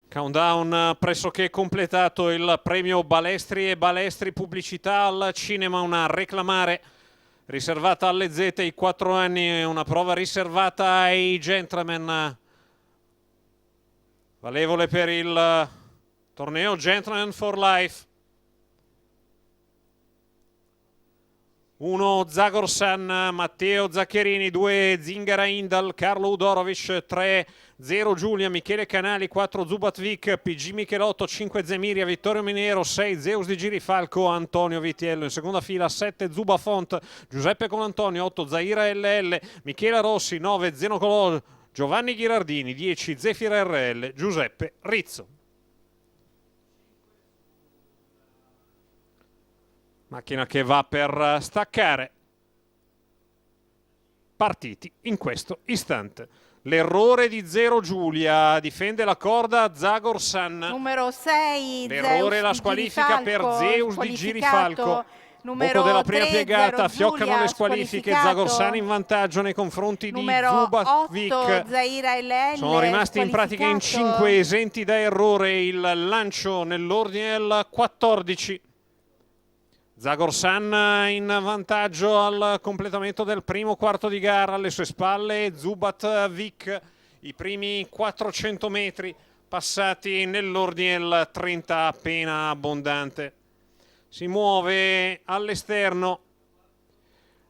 Countdown pressoché completato, il premio Balestri e Balestri Pubblicità al cinema, una reclamare riservata alle Z, i 4 anni, una prova riservata ai gentleman, valevole per il torneo Gentleman for Life. 1 Zagorsan, Matteo Zaccherini, 2 Zingara Indal, Carlo Udorovic, 3 0 Giulia, Michele Canali, 4 Zubatvik, PG Michelotto, 5 Zemiria, Vittorio Miniero, 6 Zeus di Girifalco, Antonio Vitiello. In seconda fila 7 Zubafont, Giuseppe Colantonio, 8 Zaira LL, Michela Rossi, 9 Zeno Colò, Giovanni Ghirardini, 10 Zefira RL, Giuseppe Rizzo. Macchina che va per staccare. Partiti in questo istante. L'errore di Zero Giulia, difende la corda Zagorsan. Numero 6, l'errore, la squalifica per Zeus di Girifalco. Numero Poco della prima 3, piegata, fioccano Giulia, le squalifiche, Zagorsan in vantaggio nei confronti di Zubatvik. 8, Zaira LL, Sono rimasti in pratica in 5 esenti da errore. Il lancio nell'ordine del 14. Zagorsan in vantaggio al completamento del primo quarto di gara, alle sue spalle Zubatvik, i primi 400 metri passati nell'ordine del 30 appena abbondante. Si muove all'esterno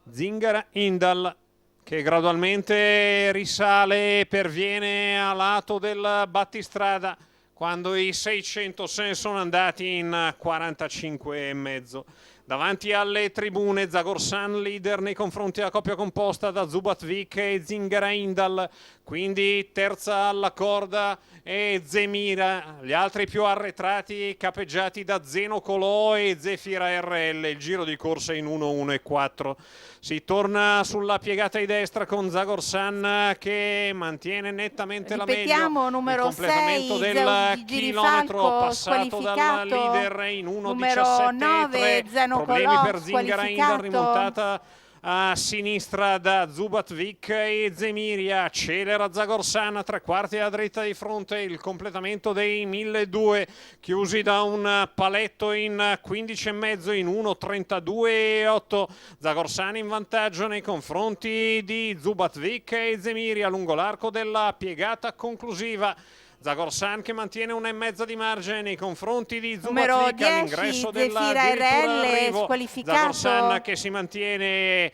Zingara Indal, che gradualmente risale e perviene a lato del battistrada quando i 600 se ne sono andati in 45,5. Davanti alle tribune Zagorsan leader nei confronti della coppia composta da Zubatvik e Zingara Indal, quindi terza alla corda e Zemira, gli altri più arretrati capeggiati da Zeno Colò e Zefira RL. Il giro di corsa in 1:1:4. Si torna sulla piegata di destra con Zagorsan che mantiene nettamente la meglio. Numero il completamento 6, del chilometro passato dal leader in 1:17:3. Problemi per Zingara Indal, rimontata a sinistra da Zubatvik e Zemiria. Accelera Zagorsan, 3/4 a dritta di fronte, il completamento dei 1200 chiusi da un paletto in 15,5 in 1:32,8. Zagorsan in vantaggio nei confronti di Zubatvik e Zemiria lungo l'arco della piegata conclusiva. Zagorsan che mantiene 1,5 di margine nei confronti di Zubatvik all'ingresso della addirittura arrivo. Zagorsan che si mantiene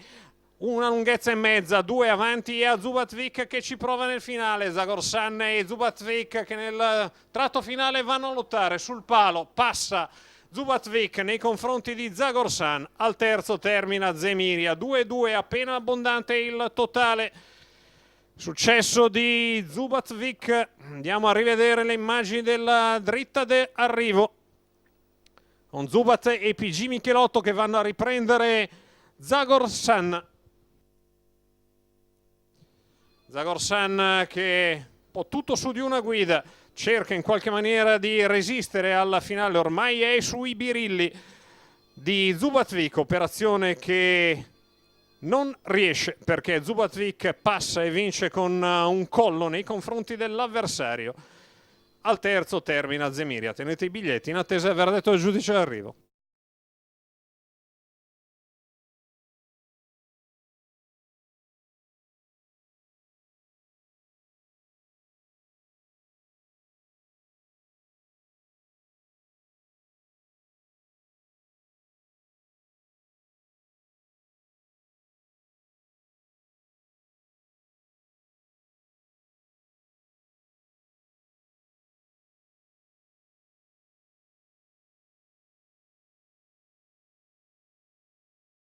una lunghezza e mezza, 2 avanti a Zubatvik che ci prova nel finale. Zagorsan e Zubatvik che nel tratto finale vanno a lottare sul palo, passa Zubatvik nei confronti di Zagorsan, al terzo termina Zemiria, 2-2 appena abbondante il totale. Successo di Zubatvik, andiamo a rivedere le immagini della dritta d'arrivo con Zubat e PG Michelotto che vanno a riprendere Zagorsan. Zagorsan che un po' tutto su di una guida, cerca in qualche maniera di resistere alla finale, ormai è sui birilli di Zubatvik, operazione che non riesce perché Zubatvik passa e vince con un collo nei confronti dell'avversario. Al terzo termina Zemiria. Tenete i biglietti in attesa di aver detto al giudice d'arrivo.